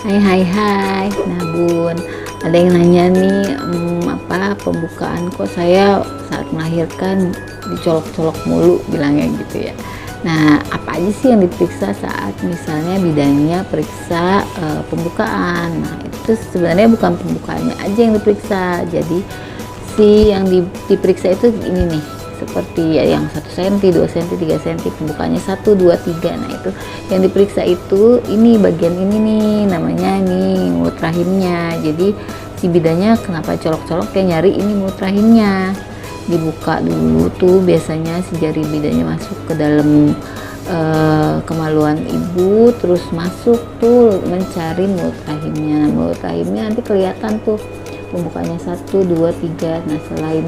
Hai hai hai. Nah Bun, ada yang nanya nih, apa pembukaan kok saya saat melahirkan dicolok-colok mulu bilangnya gitu ya. Nah, apa aja sih yang diperiksa saat misalnya bidannya periksa pembukaan? Nah, itu sebenarnya bukan pembukaannya aja yang diperiksa. Jadi si yang diperiksa itu ini nih, seperti ya, yang 1 cm, 2 cm, 3 cm, pembukanya 1, 2, 3. Nah itu yang diperiksa itu ini bagian ini nih, namanya nih mulut rahimnya. Jadi si bidannya kenapa colok-colok kayak nyari ini mulut rahimnya, dibuka dulu tuh biasanya si jari bidannya masuk ke dalam kemaluan ibu, terus masuk tuh mencari mulut rahimnya. Mulut rahimnya nanti kelihatan tuh pembukanya 1, 2, 3. Nah selain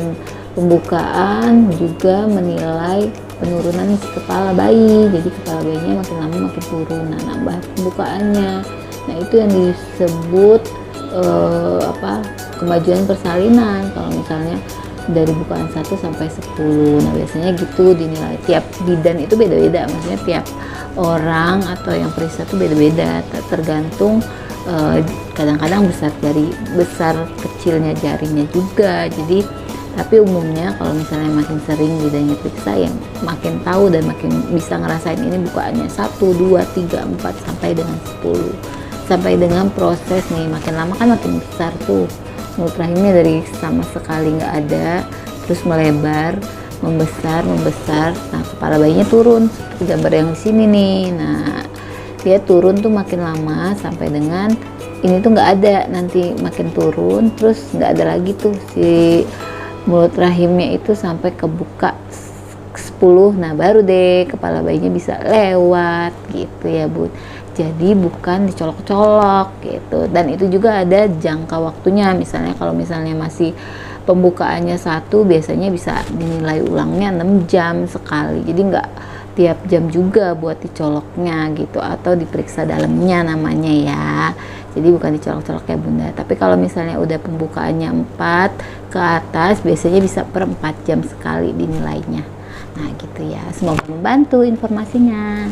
pembukaan juga menilai penurunan isi kepala bayi, jadi kepala bayinya makin lama makin turun. Nah nambah pembukaannya, nah itu yang disebut kemajuan persalinan. Kalau misalnya dari bukaan 1 sampai 10, nah biasanya gitu dinilai. Tiap bidan itu beda-beda, maksudnya tiap orang atau yang periksa itu beda-beda, tergantung kadang-kadang besar kecilnya jarinya juga. Jadi tapi umumnya kalau misalnya makin sering bidannya periksa, yang makin tahu dan makin bisa ngerasain ini bukaannya 1, 2, 3, 4 sampai dengan 10, sampai dengan proses nih makin lama kan makin besar tuh mulut rahimnya, dari sama sekali nggak ada terus melebar, membesar. Nah kepala bayinya turun seperti gambar yang di sini nih. Nah dia turun tuh makin lama sampai dengan ini tuh nggak ada, nanti makin turun terus nggak ada lagi tuh si mulut rahimnya itu sampai kebuka 10. Nah baru deh kepala bayinya bisa lewat gitu ya Bun. Jadi bukan dicolok-colok gitu, dan itu juga ada jangka waktunya. Misalnya kalau misalnya masih pembukaannya 1, biasanya bisa dinilai ulangnya 6 jam sekali, jadi nggak tiap jam juga buat dicoloknya gitu, atau diperiksa dalamnya namanya ya. Jadi bukan dicolok-colok ya Bunda. Tapi kalau misalnya udah pembukaannya 4 ke atas, biasanya bisa per 4 jam sekali dinilainya. Nah gitu ya, semoga membantu informasinya.